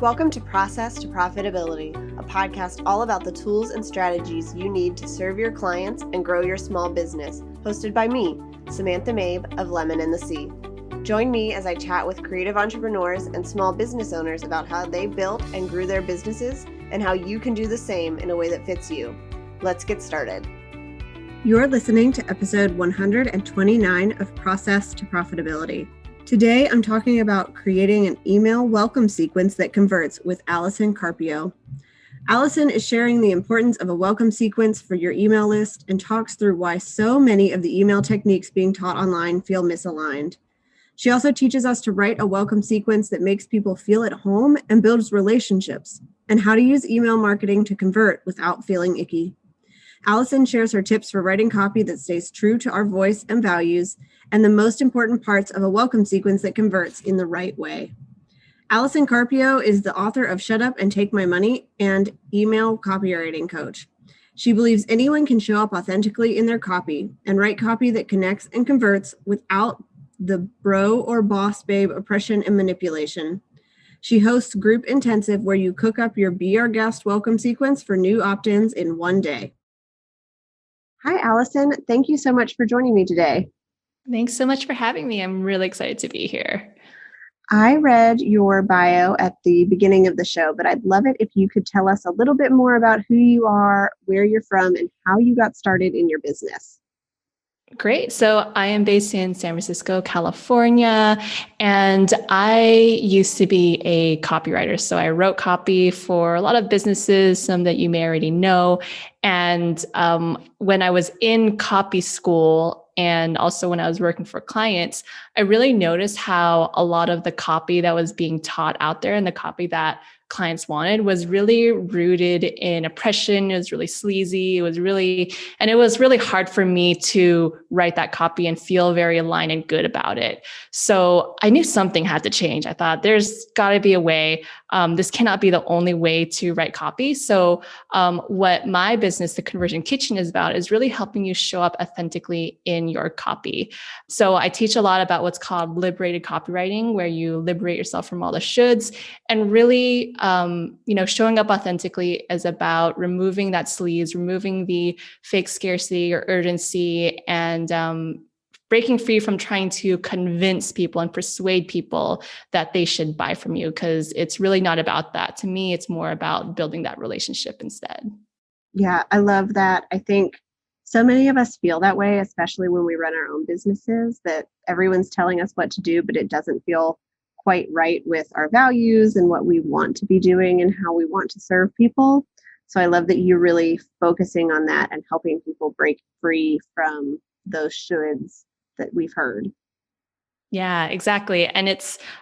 Welcome to Process to Profitability, a podcast all about the tools and strategies you need to serve your clients and grow your small business, hosted by me, Samantha Mabe of Lemon and the Sea. Join me as I chat with creative entrepreneurs and small business owners about how they built and grew their businesses and how you can do the same in a way that fits you. Let's get started. You're listening to episode 129 of Process to Profitability. Today, I'm talking about creating an email welcome sequence that converts with Allison Carpio. Allison is sharing the importance of a welcome sequence for your email list and talks through why so many of the email techniques being taught online feel misaligned. She also teaches us to write a welcome sequence that makes people feel at home and builds relationships, and how to use email marketing to convert without feeling icky. Allison shares her tips for writing copy that stays true to our voice and values, and the most important parts of a welcome sequence that converts in the right way. Allison Carpio is the author of Shut Up and Take My Money and Email Copywriting Coach. She believes anyone can show up authentically in their copy and write copy that connects and converts without the bro or boss babe oppression and manipulation. She hosts Group Intensive, where you cook up your Be Our Guest welcome sequence for new opt-ins in one day. Hi, Allison. Thank you so much for joining me today. Thanks so much for having me. I'm really excited to be here. I read your bio at the beginning of the show, but I'd love it if you could tell us a little bit more about who you are, where you're from, and how you got started in your business. Great. So I am based in San Francisco, California, and I used to be a copywriter. So I wrote copy for a lot of businesses, some that you may already know. And when I was in copy school, and also when I was working for clients, I really noticed how a lot of the copy that was being taught out there and the copy that clients wanted was really rooted in oppression. It was really sleazy. It was really hard for me to write that copy and feel very aligned and good about it. So I knew something had to change. I thought there's got to be a way. This cannot be the only way to write copy. So what my business, The Conversion Kitchen, is about is really helping you show up authentically in your copy. So I teach a lot about what's called liberated copywriting, where you liberate yourself from all the shoulds, and really showing up authentically is about removing that sleaze, removing the fake scarcity or urgency, and breaking free from trying to convince people and persuade people that they should buy from you, because it's really not about that. To me, it's more about building that relationship instead. Yeah, I love that. I think so many of us feel that way, especially when we run our own businesses, that everyone's telling us what to do, but it doesn't feel quite right with our values and what we want to be doing and how we want to serve people. So I love that you're really focusing on that and helping people break free from those shoulds that we've heard. Yeah, exactly. And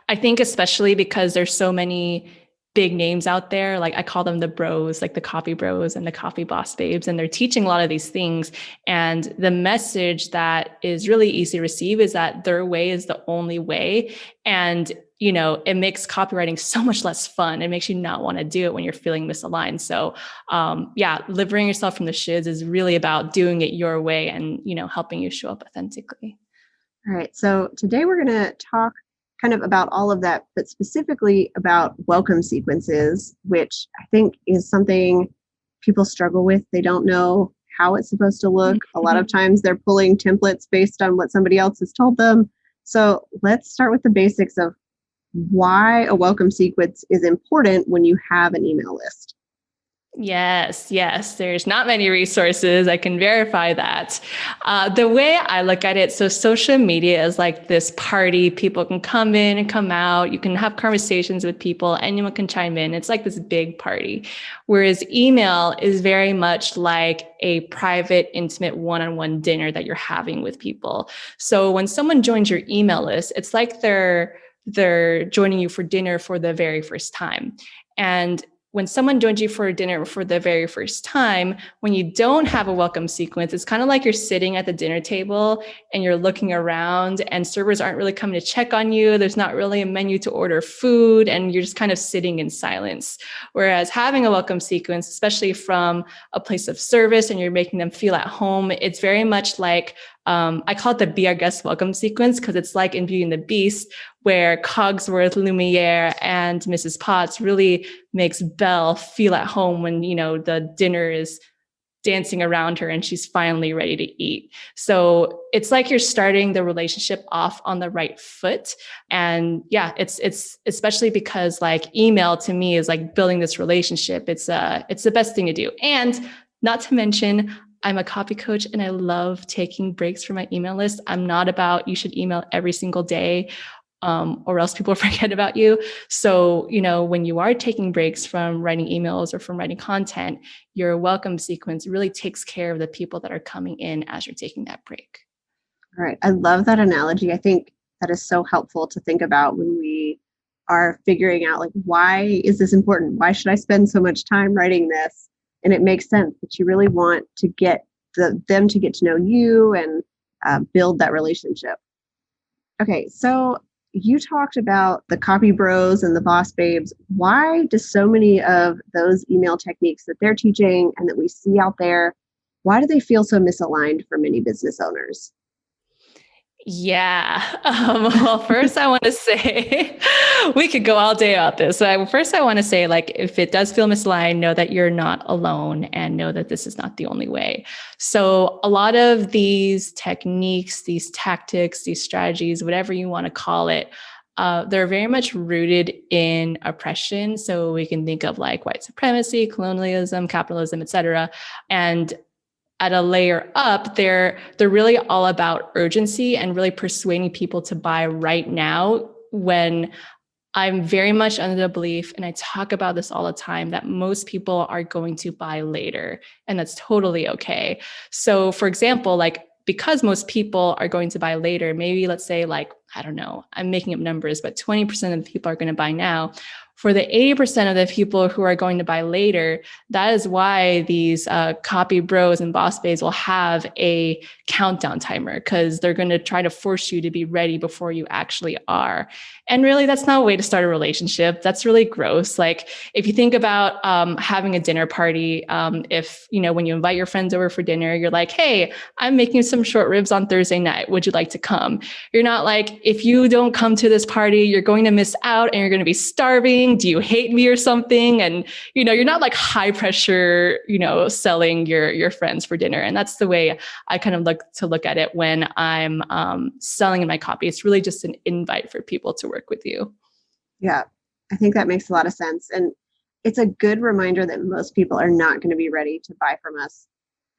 I think especially because there's so many big names out there, like I call them the bros, like the copy bros and the copy boss babes, and they're teaching a lot of these things. And the message that is really easy to receive is that their way is the only way. And it makes copywriting so much less fun. It makes you not want to do it when you're feeling misaligned. So liberating yourself from the shoulds is really about doing it your way and, helping you show up authentically. All right. So today we're going to talk kind of about all of that, but specifically about welcome sequences, which I think is something people struggle with. They don't know how it's supposed to look. A lot of times they're pulling templates based on what somebody else has told them. So let's start with the basics of why a welcome sequence is important when you have an email list. Yes. There's not many resources. I can verify that. The way I look at it, so social media is like this party. People can come in and come out. You can have conversations with people. Anyone can chime in. It's like this big party. Whereas email is very much like a private, intimate, one-on-one dinner that you're having with people. So when someone joins your email list, it's like they're joining you for dinner for the very first time. And when someone joins you for dinner for the very first time, when you don't have a welcome sequence, it's kind of like you're sitting at the dinner table and you're looking around and servers aren't really coming to check on you. There's not really a menu to order food and you're just kind of sitting in silence. Whereas having a welcome sequence, especially from a place of service and you're making them feel at home, it's very much like I call it the Be Our Guest Welcome sequence because it's like in Beauty and the Beast, where Cogsworth, Lumiere, and Mrs. Potts really makes Belle feel at home when, the dinner is dancing around her and she's finally ready to eat. So it's like you're starting the relationship off on the right foot. And yeah, it's especially because like email to me is like building this relationship. It's the best thing to do. And not to mention, I'm a copy coach and I love taking breaks from my email list. I'm not about you should email every single day, or else people forget about you. So, when you are taking breaks from writing emails or from writing content, your welcome sequence really takes care of the people that are coming in as you're taking that break. All right. I love that analogy. I think that is so helpful to think about when we are figuring out, like, why is this important? Why should I spend so much time writing this? And it makes sense that you really want to get them to get to know you and build that relationship. Okay. So you talked about the copy bros and the boss babes. Why do so many of those email techniques that they're teaching and that we see out there, why do they feel so misaligned for many business owners? Yeah. Well, first I want to say we could go all day about this. So first I want to say, like, if it does feel misaligned, know that you're not alone and know that this is not the only way. So a lot of these techniques, these tactics, these strategies, whatever you want to call it, they're very much rooted in oppression. So we can think of like white supremacy, colonialism, capitalism, et cetera. And at a layer up, they're really all about urgency and really persuading people to buy right now, when I'm very much under the belief, and I talk about this all the time, that most people are going to buy later, and that's totally okay. So for example, like, because most people are going to buy later, maybe let's say, like, I don't know, I'm making up numbers, but 20% of the people are going to buy now. For the 80% of the people who are going to buy later, that is why these copy bros and boss babes will have a countdown timer, because they're going to try to force you to be ready before you actually are. And really, that's not a way to start a relationship. That's really gross. Like, if you think about having a dinner party, if, when you invite your friends over for dinner, you're like, hey, I'm making some short ribs on Thursday night. Would you like to come? You're not like, if you don't come to this party, you're going to miss out and you're going to be starving. Do you hate me or something? And, you're not like high pressure, selling your friends for dinner. And that's the way I kind of look at it when I'm selling in my copy. It's really just an invite for people to work with you. Yeah, I think that makes a lot of sense. And it's a good reminder that most people are not going to be ready to buy from us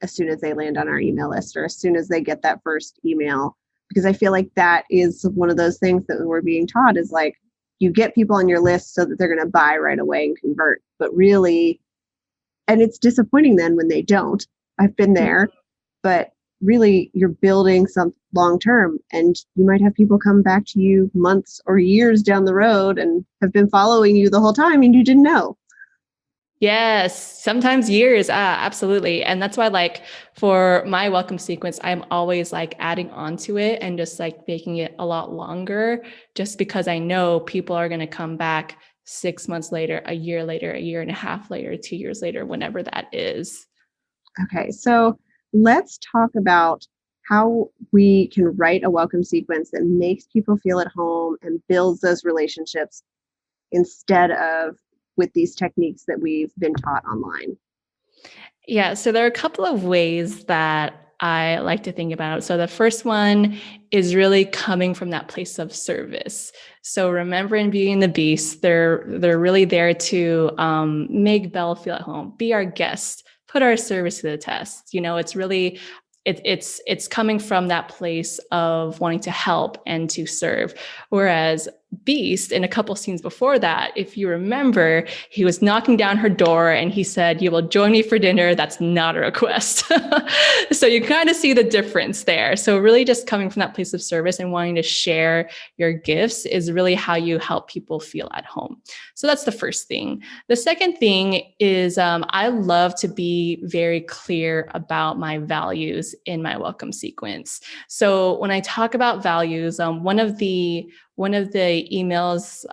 as soon as they land on our email list or as soon as they get that first email. Because I feel like that is one of those things that we're being taught is like, you get people on your list so that they're going to buy right away and convert. But really, and it's disappointing then when they don't. I've been there, but really you're building some long term, and you might have people come back to you months or years down the road and have been following you the whole time and you didn't know. Yes, sometimes years. Absolutely. And that's why, like, for my welcome sequence, I'm always like adding on to it and just like making it a lot longer, just because I know people are going to come back 6 months later, a year and a half later, 2 years later, whenever that is. Okay, so let's talk about how we can write a welcome sequence that makes people feel at home and builds those relationships instead of with these techniques that we've been taught online. Yeah, so there are a couple of ways that I like to think about it. So the first one is really coming from that place of service. So remember, in Beauty and the Beast, they're really there to make Belle feel at home, be our guest, put our service to the test. It's really it's coming from that place of wanting to help and to serve. Whereas Beast, in a couple scenes before that, if you remember, he was knocking down her door and he said, "You will join me for dinner." That's not a request. So you kind of see the difference there. So really just coming from that place of service and wanting to share your gifts is really how you help people feel at home. So that's the first thing. The second thing is I love to be very clear about my values in my welcome sequence. So when I talk about values, one of the one of the emails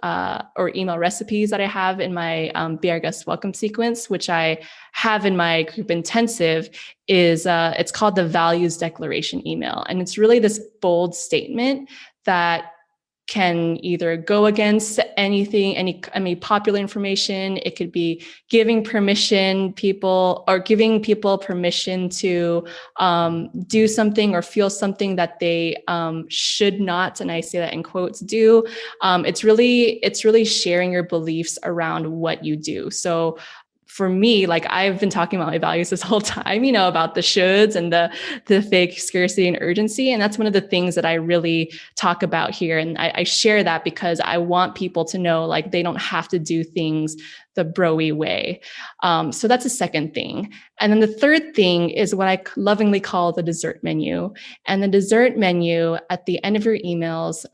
or email recipes that I have in my Be Our Guest Welcome sequence, which I have in my group intensive, is it's called the Values Declaration email. And it's really this bold statement that can either go against anything, any popular information. It could be giving people permission to do something or feel something that they should not, and I say that in quotes, do. It's really sharing your beliefs around what you do. So for me, like I've been talking about my values this whole time, about the shoulds and the fake scarcity and urgency. And that's one of the things that I really talk about here. And I share that because I want people to know, like, they don't have to do things the bro-y way. So that's the second thing. And then the third thing is what I lovingly call the dessert menu. And the dessert menu at the end of your emails.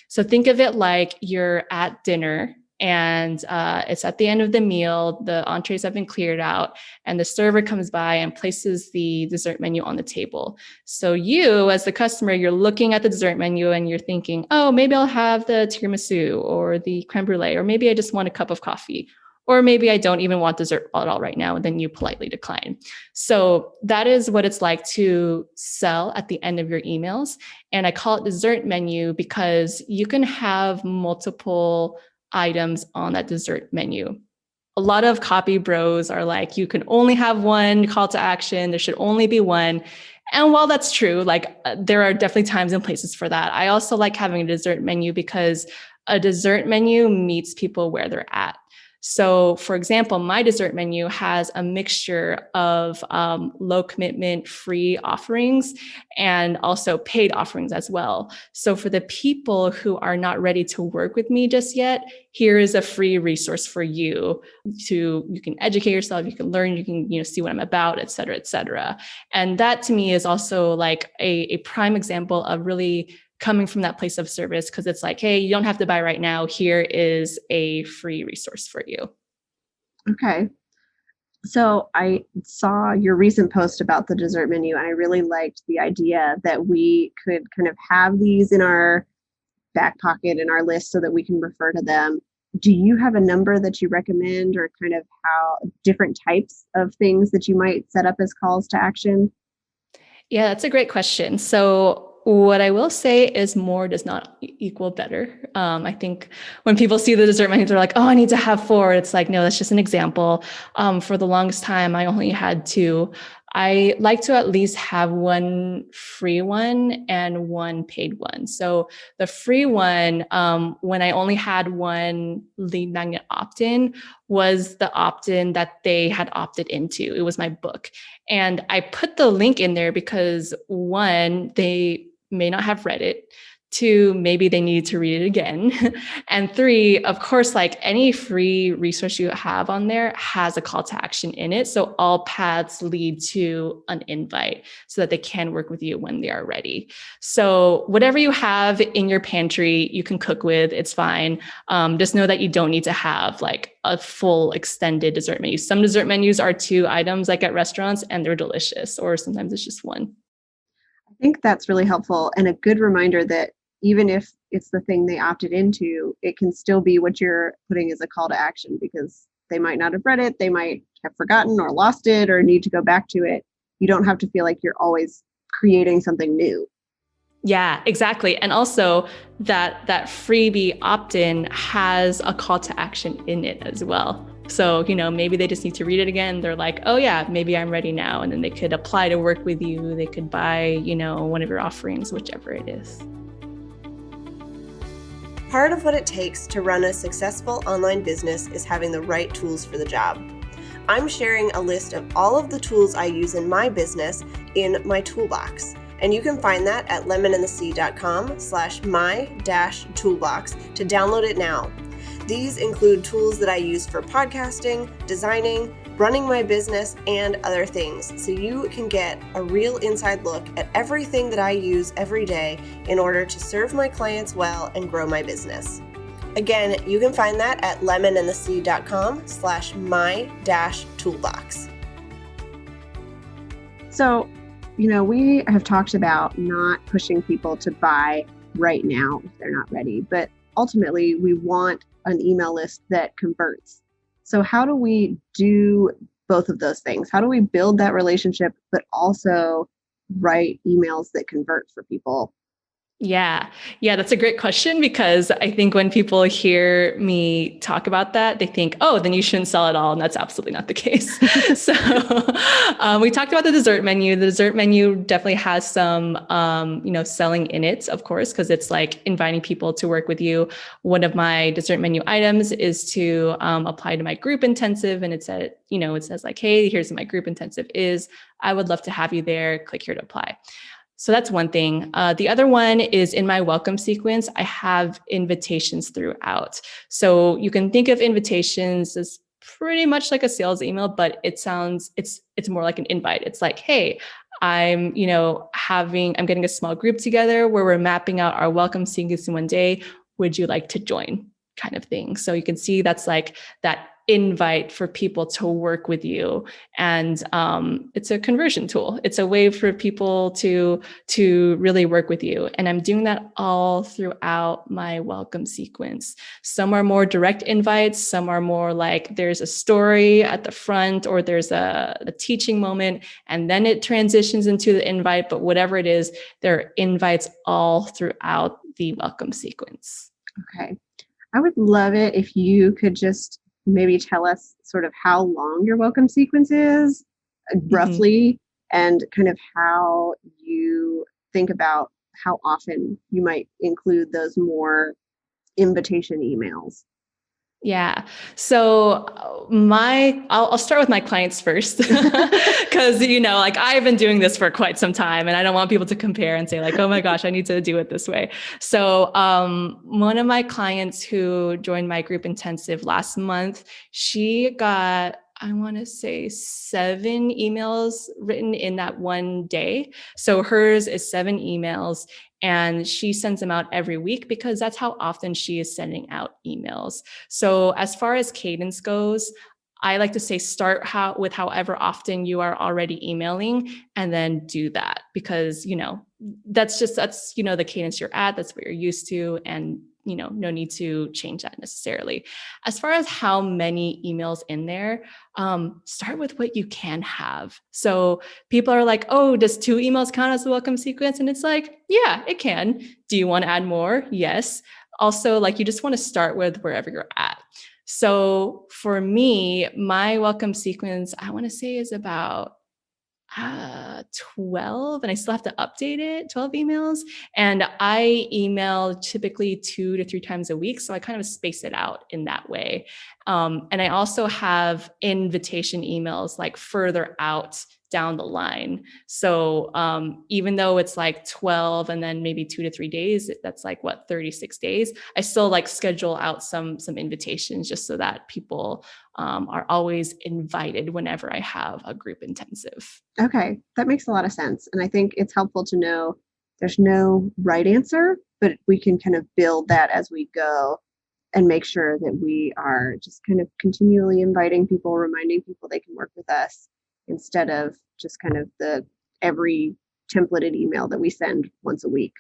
So think of it like you're at dinner, and it's at the end of the meal, the entrees have been cleared out, and the server comes by and places the dessert menu on the table. So you, as the customer, you're looking at the dessert menu and you're thinking, oh, maybe I'll have the tiramisu or the creme brulee, or maybe I just want a cup of coffee, or maybe I don't even want dessert at all right now, and then you politely decline. So that is what it's like to sell at the end of your emails. And I call it dessert menu because you can have multiple items on that dessert menu. A lot of copy bros are like, you can only have one call to action. There should only be one. And while that's true, there are definitely times and places for that. I also like having a dessert menu because a dessert menu meets people where they're at. So for example, my dessert menu has a mixture of low commitment free offerings and also paid offerings as well. So for the people who are not ready to work with me just yet, here is a free resource for you you can educate yourself, you can learn, you can, see what I'm about, et cetera, et cetera. And that to me is also like a prime example of really coming from that place of service, because it's like, hey, you don't have to buy right now. Here is a free resource for you. Okay. So I saw your recent post about the dessert menu, and I really liked the idea that we could kind of have these in our back pocket in our list so that we can refer to them. Do you have a number that you recommend, or kind of how different types of things that you might set up as calls to action? Yeah, that's a great question. So what I will say is more does not equal better. I think when people see the dessert menu, they're like, oh, I need to have 4. It's like, no, that's just an example. For the longest time, I only had 2. I like to at least have one free one and one paid one. So the free one, when I only had one lead magnet opt-in, was the opt-in that they had opted into. It was my book. And I put the link in there because 1, they may not have read it. 2, maybe they needed to read it again. And 3, of course, like any free resource you have on there has a call to action in it. So all paths lead to an invite so that they can work with you when they are ready. So whatever you have in your pantry, you can cook with, it's fine. Just know that you don't need to have like a full extended dessert menu. Some dessert menus are 2 items like at restaurants, and they're delicious, or sometimes it's just 1. I think that's really helpful, and a good reminder that even if it's the thing they opted into, it can still be what you're putting as a call to action, because they might not have read it, they might have forgotten or lost it or need to go back to it. You don't have to feel like you're always creating something new. Yeah, exactly. And also that freebie opt-in has a call to action in it as well. So, maybe they just need to read it again. They're like, oh yeah, maybe I'm ready now. And then they could apply to work with you. They could buy, one of your offerings, whichever it is. Part of what it takes to run a successful online business is having the right tools for the job. I'm sharing a list of all of the tools I use in my business in my toolbox. And you can find that at lemonandthesea.com/my-toolbox to download it now. These include tools that I use for podcasting, designing, running my business, and other things, so you can get a real inside look at everything that I use every day in order to serve my clients well and grow my business. Again, you can find that at lemonandthesea.com/my-toolbox. So, we have talked about not pushing people to buy right now if they're not ready. But ultimately, we want an email list that converts. So how do we do both of those things? How do we build that relationship, but also write emails that convert for people? Yeah. Yeah, that's a great question because I think when people hear me talk about that, they think, oh, then you shouldn't sell at all. And that's absolutely not the case. So we talked about the dessert menu. The dessert menu definitely has some, selling in it, of course, because it's like inviting people to work with you. One of my dessert menu items is to apply to my group intensive. And it says like, hey, here's what my group intensive is. I would love to have you there. Click here to apply. So that's one thing. The other one is in my welcome sequence, I have invitations throughout. So you can think of invitations as pretty much like a sales email, but it's more like an invite. It's like, hey, I'm getting a small group together where we're mapping out our welcome sequence in one day. Would you like to join? Kind of thing. So you can see that's like that invite for people to work with you, and it's a conversion tool. It's a way for people to really work with you, and I'm doing that all throughout my welcome sequence. Some are more direct invites, some are more like there's a story at the front, or there's a teaching moment, and then it transitions into the invite. But whatever it is, there are invites all throughout the welcome sequence. Okay. I would love it if you could just maybe tell us sort of how long your welcome sequence is, roughly, and kind of how you think about how often you might include those more invitation emails. Yeah. So I'll start with my clients first because, like I've been doing this for quite some time and I don't want people to compare and say like, oh my gosh, I need to do it this way. So one of my clients who joined my group intensive last month, she got, I want to say 7 emails written in that one day. So hers is 7 emails. And she sends them out every week because that's how often she is sending out emails. So as far as cadence goes, I like to say start with however often you are already emailing and then do that because, that's the cadence you're at. That's what you're used to. And, no need to change that necessarily. As far as how many emails in there, start with what you can have. So people are like, oh, does 2 emails count as a welcome sequence? And it's like, yeah, it can. Do you want to add more? Yes. Also, like you just want to start with wherever you're at. So for me, my welcome sequence, I want to say is about 12, and I still have to update it, 12 emails. And I email typically 2 to 3 times a week. So I kind of space it out in that way. And I also have invitation emails like further out down the line. So even though it's like 12 and then maybe 2 to 3 days, that's like 36 days. I still like schedule out some invitations just so that people are always invited whenever I have a group intensive. Okay, that makes a lot of sense. And I think it's helpful to know there's no right answer, but we can kind of build that as we go and make sure that we are just kind of continually inviting people, reminding people they can work with us instead of just kind of the every templated email that we send once a week.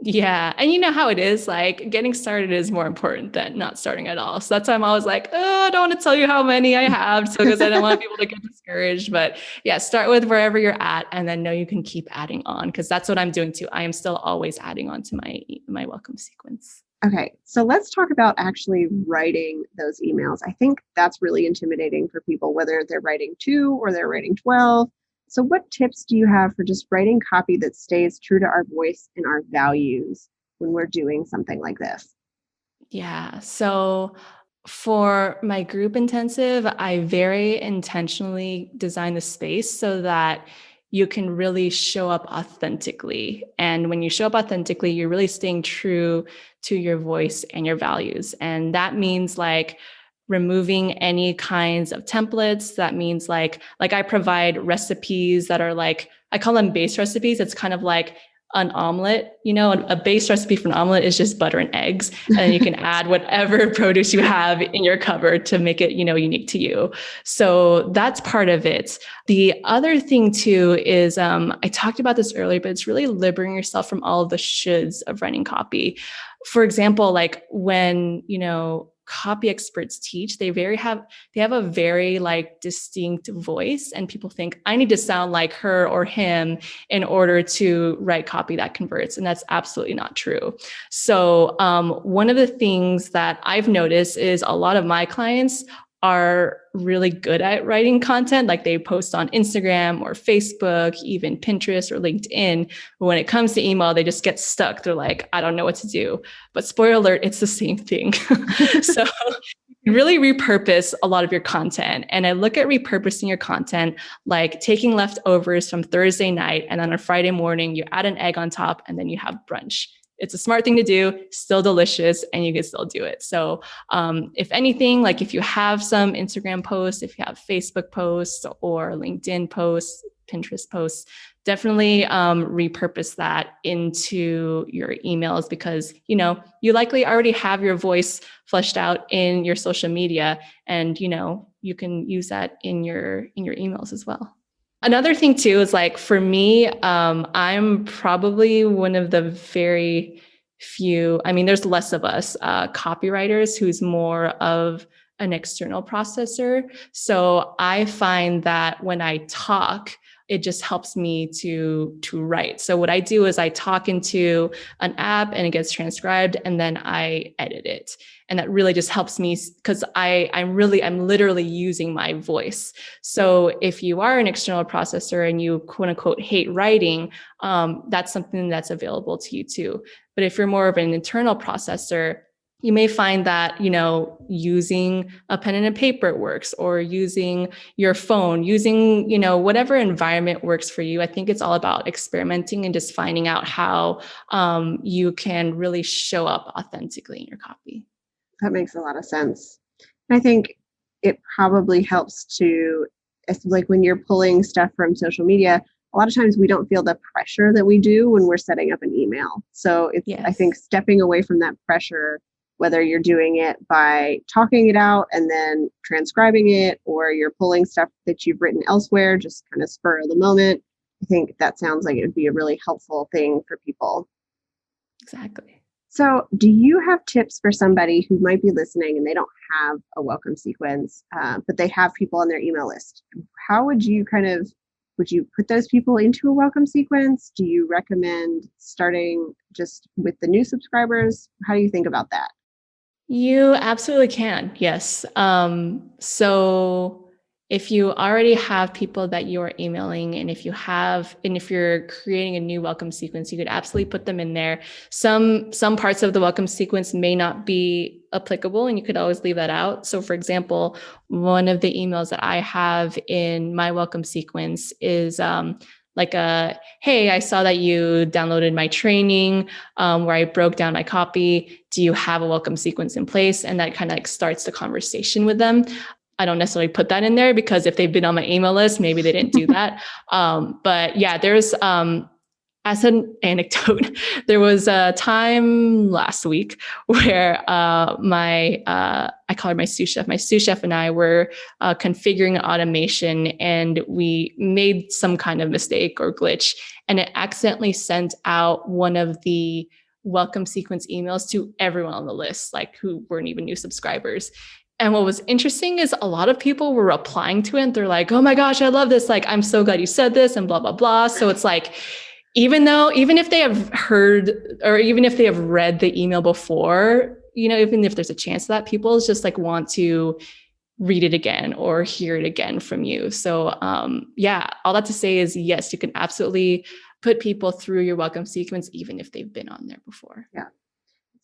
Yeah. And you know how it is, like getting started is more important than not starting at all. So that's why I'm always like, oh, I don't want to tell you how many I have. So because I don't want people to get discouraged. But yeah, start with wherever you're at and then know you can keep adding on because that's what I'm doing too. I am still always adding on to my welcome sequence. Okay, so let's talk about actually writing those emails. I think that's really intimidating for people, whether they're writing 2 or they're writing 12. So what tips do you have for just writing copy that stays true to our voice and our values when we're doing something like this? Yeah. So for my group intensive, I very intentionally design the space so that you can really show up authentically. And when you show up authentically, you're really staying true to your voice and your values. And that means like removing any kinds of templates. That means like I provide recipes that are like, I call them base recipes. It's kind of like an omelet, a base recipe for an omelet is just butter and eggs. And then you can add whatever produce you have in your cupboard to make it, unique to you. So that's part of it. The other thing too is, I talked about this earlier, but it's really liberating yourself from all of the shoulds of writing copy. For example, like when, copy experts teach, they have a very like distinct voice, and people think I need to sound like her or him in order to write copy that converts. And that's absolutely not true. So one of the things that I've noticed is a lot of my clients are really good at writing content. Like they post on Instagram or Facebook, even Pinterest or LinkedIn. But when it comes to email, they just get stuck. They're like, I don't know what to do. But spoiler alert, it's the same thing. So you really repurpose a lot of your content. And I look at repurposing your content like taking leftovers from Thursday night, and then on Friday morning, you add an egg on top, and then you have brunch. It's a smart thing to do, still delicious, and you can still do it. So if anything, like if you have some Instagram posts, if you have Facebook posts or LinkedIn posts, Pinterest posts, definitely repurpose that into your emails, because, you likely already have your voice fleshed out in your social media, and, you can use that in your emails as well. Another thing too is like for me, I'm probably one of the very few, there's less of us copywriters who's more of an external processor. So I find that when I talk, it just helps me to write. So what I do is I talk into an app and it gets transcribed, and then I edit it. And that really just helps me because I'm literally using my voice. So if you are an external processor and you quote unquote hate writing, that's something that's available to you too. But if you're more of an internal processor, you may find that, using a pen and a paper works, or using your phone, using, whatever environment works for you. I think it's all about experimenting and just finding out how you can really show up authentically in your copy. That makes a lot of sense. I think it probably helps to, like when you're pulling stuff from social media, a lot of times we don't feel the pressure that we do when we're setting up an email. So it's, yes. I think stepping away from that pressure, whether you're doing it by talking it out and then transcribing it, or you're pulling stuff that you've written elsewhere, just kind of spur of the moment. I think that sounds like it would be a really helpful thing for people. Exactly. So do you have tips for somebody who might be listening and they don't have a welcome sequence, but they have people on their email list? How would you put those people into a welcome sequence? Do you recommend starting just with the new subscribers? How do you think about that? You absolutely can. Yes. So if you already have people that you're emailing, and if you're creating a new welcome sequence, you could absolutely put them in there. Some parts of the welcome sequence may not be applicable, and you could always leave that out. So for example, one of the emails that I have in my welcome sequence is, hey, I saw that you downloaded my training where I broke down my copy. Do you have a welcome sequence in place? And that kind of like starts the conversation with them. I don't necessarily put that in there because if they've been on my email list, maybe they didn't do that. But yeah, there's, as an anecdote, there was a time last week where I call her my sous chef. My sous chef and I were configuring an automation, and we made some kind of mistake or glitch, and it accidentally sent out one of the welcome sequence emails to everyone on the list, like who weren't even new subscribers. And what was interesting is a lot of people were replying to it, and they're like, oh my gosh, I love this. Like, I'm so glad you said this, and blah, blah, blah. So it's like, even if they have heard, or even if they have read the email before, even if there's a chance that people just like want to read it again or hear it again from you. So all that to say is, yes, you can absolutely put people through your welcome sequence, even if they've been on there before. Yeah.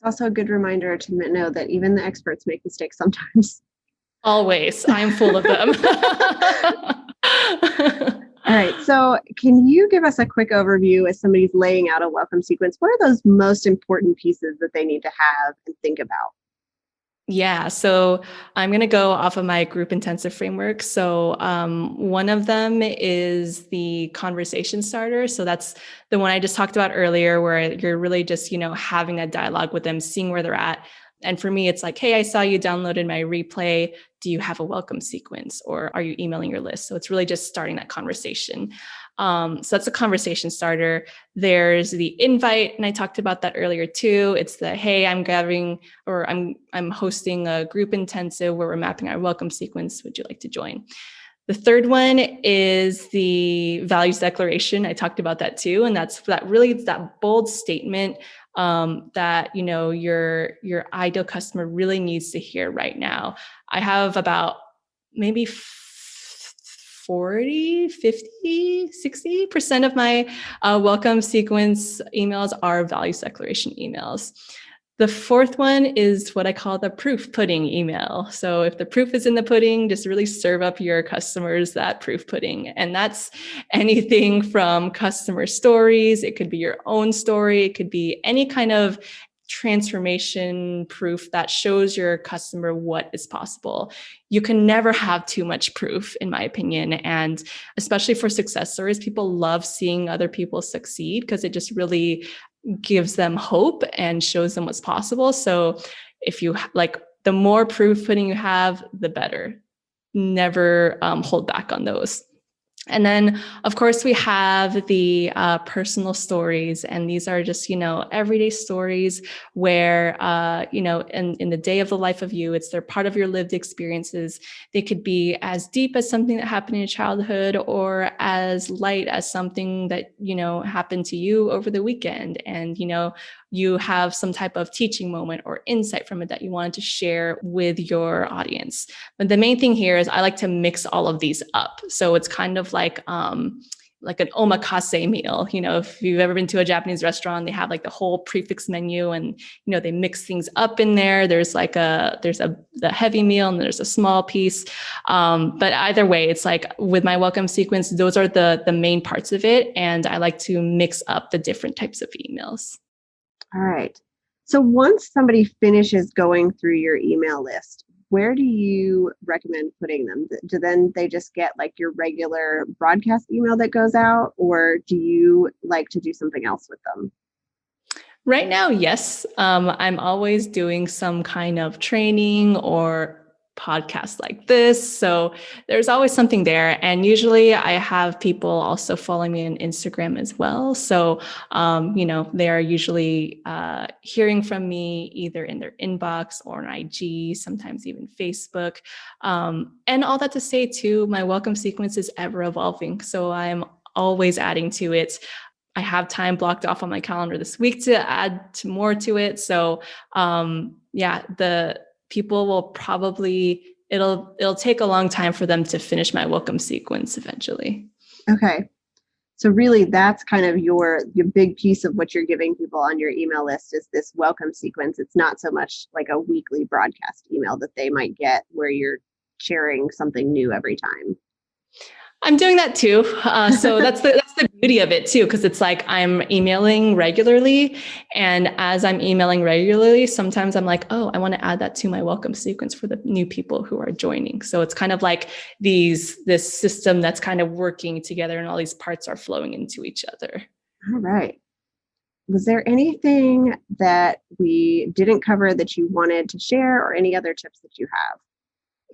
Also a good reminder to know that even the experts make mistakes sometimes. Always. I'm full of them. All right. So can you give us a quick overview as somebody's laying out a welcome sequence? What are those most important pieces that they need to have and think about? Yeah, so I'm going to go off of my group intensive framework. So one of them is the conversation starter. So that's the one I just talked about earlier, where you're really just, having a dialogue with them, seeing where they're at. And for me, it's like, hey, I saw you downloaded my replay. Do you have a welcome sequence, or are you emailing your list? So it's really just starting that conversation. So that's a conversation starter. There's the invite, and I talked about that earlier too. It's the, hey, I'm hosting a group intensive where we're mapping our welcome sequence. Would you like to join? The third one is the values declaration. I talked about that too, and that's that bold statement that your ideal customer really needs to hear right now. I have about maybe 40, 50, 60% of my welcome sequence emails are values declaration emails. The fourth one is what I call the proof pudding email. So if the proof is in the pudding, just really serve up your customers that proof pudding. And that's anything from customer stories. It could be your own story. It could be any kind of transformation proof that shows your customer what is possible. You can never have too much proof, in my opinion. And especially for success stories, people love seeing other people succeed because it just really gives them hope and shows them what's possible. So if you the more proof putting you have, the better. Never hold back on those. And then, of course, we have the personal stories. And these are just, everyday stories where, in the day of the life of you, they're part of your lived experiences. They could be as deep as something that happened in your childhood, or as light as something that, happened to you over the weekend. And, you have some type of teaching moment or insight from it that you wanted to share with your audience. But the main thing here is I like to mix all of these up. So it's kind of like an omakase meal. If you've ever been to a Japanese restaurant, they have like the whole prefix menu, and they mix things up in there. There's the heavy meal, and there's a small piece. But either way, it's like with my welcome sequence, those are the main parts of it, and I like to mix up the different types of emails. All right. So once somebody finishes going through your email list, where do you recommend putting them? Do then they just get like your regular broadcast email that goes out, or do you like to do something else with them? Right now, yes. I'm always doing some kind of training or podcast like this. So there's always something there. And usually I have people also following me on Instagram as well. So, they are usually hearing from me either in their inbox or on IG, sometimes even Facebook. And all that to say too, my welcome sequence is ever evolving. So I'm always adding to it. I have time blocked off on my calendar this week to add more to it. So the people will probably, it'll take a long time for them to finish my welcome sequence eventually. Okay. So really that's kind of your big piece of what you're giving people on your email list is this welcome sequence. It's not so much like a weekly broadcast email that they might get where you're sharing something new every time. I'm doing that too. So that's the beauty of it too, because it's like I'm emailing regularly. And as I'm emailing regularly, sometimes I'm like, oh, I want to add that to my welcome sequence for the new people who are joining. So it's kind of like this system that's kind of working together, and all these parts are flowing into each other. All right. Was there anything that we didn't cover that you wanted to share, or any other tips that you have?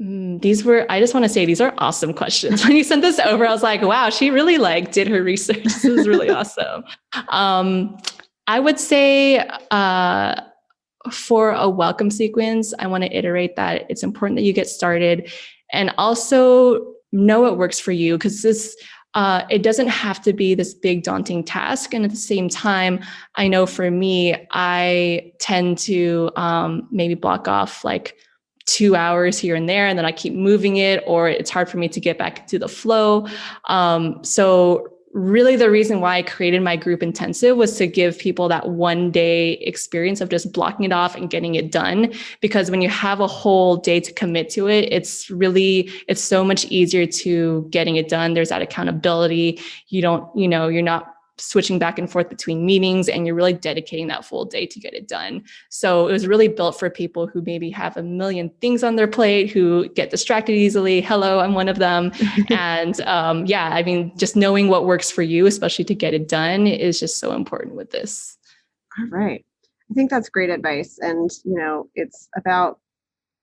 I just want to say these are awesome questions. When you sent this over, I was like, wow, she really did her research. This is really awesome. I would say for a welcome sequence, I want to iterate that it's important that you get started and also know what works for you, because it doesn't have to be this big daunting task. And at the same time, I know for me, I tend to maybe block off like 2 hours here and there, and then I keep moving it, or it's hard for me to get back into the flow. So really the reason why I created my group intensive was to give people that 1 day experience of just blocking it off and getting it done. Because when you have a whole day to commit to it, it's so much easier to getting it done. There's that accountability. You're not switching back and forth between meetings, and you're really dedicating that full day to get it done. So it was really built for people who maybe have a million things on their plate, who get distracted easily. Hello, I'm one of them. And I mean, just knowing what works for you, especially to get it done, is just so important with this. All right. I think that's great advice. And, it's about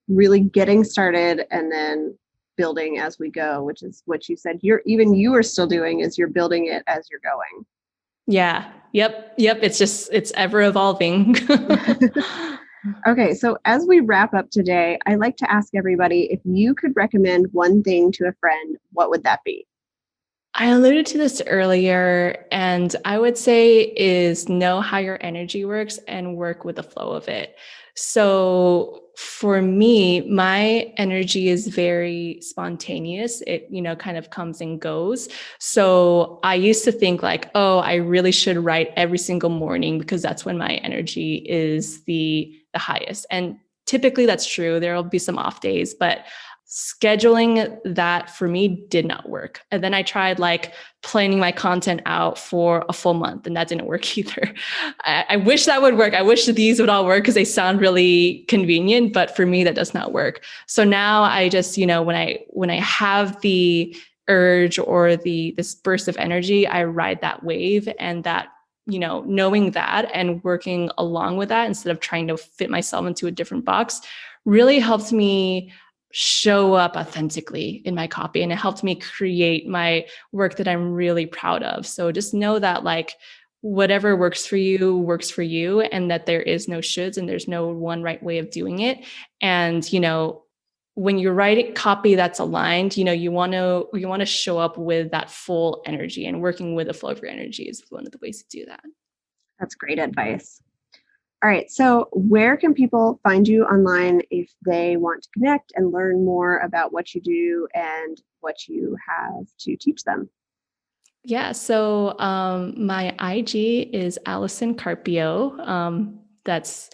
really getting started and then building as we go, which is what you said you are still doing, is you're building it as you're going. Yeah. Yep. It's ever evolving. Okay. So as we wrap up today, I like to ask everybody, if you could recommend one thing to a friend, what would that be? I alluded to this earlier, and I would say is know how your energy works and work with the flow of it. So for me, my energy is very spontaneous. It, kind of comes and goes. So I used to think like, oh, I really should write every single morning because that's when my energy is the highest. And typically that's true. There will be some off days, but scheduling that for me did not work. And then I tried like planning my content out for a full month, and that didn't work either. I wish that would work. I wish these would all work because they sound really convenient, but for me, that does not work. So now I just, when I have the urge or this burst of energy, I ride that wave, and that, knowing that and working along with that instead of trying to fit myself into a different box really helps me show up authentically in my copy. And it helped me create my work that I'm really proud of. So just know that like whatever works for you, and that there is no shoulds and there's no one right way of doing it. And, when you're writing copy that's aligned, you want to show up with that full energy, and working with the flow of your energy is one of the ways to do that. That's great advice. All right. So where can people find you online if they want to connect and learn more about what you do and what you have to teach them? Yeah. So my IG is Allison Carpio. That's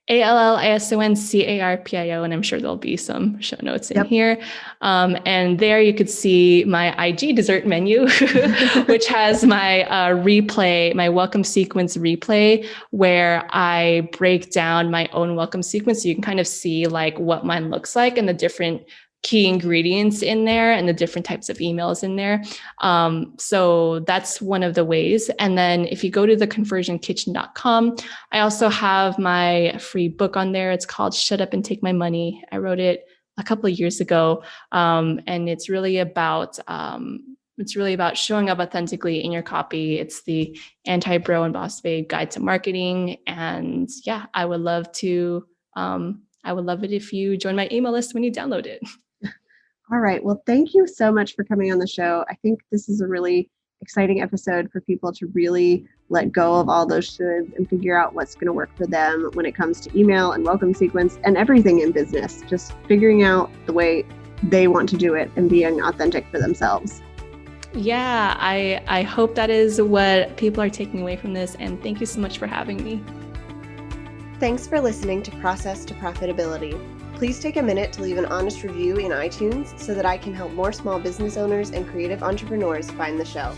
ALLISONCARPIO, and I'm sure there'll be some show notes in here. And there you could see my IG dessert menu, which has my replay, my welcome sequence replay, where I break down my own welcome sequence. So you can kind of see like what mine looks like and the different key ingredients in there and the different types of emails in there. So that's one of the ways. And then if you go to theconversionkitchen.com, I also have my free book on there. It's called Shut Up and Take My Money. I wrote it a couple of years ago. And it's really about showing up authentically in your copy. It's the anti-bro and boss babe guide to marketing. And yeah, I would love it if you join my email list when you download it. All right. Well, thank you so much for coming on the show. I think this is a really exciting episode for people to really let go of all those shoulds and figure out what's going to work for them when it comes to email and welcome sequence and everything in business. Just figuring out the way they want to do it and being authentic for themselves. Yeah, I hope that is what people are taking away from this. And thank you so much for having me. Thanks for listening to Process to Profitability. Please take a minute to leave an honest review in iTunes so that I can help more small business owners and creative entrepreneurs find the show.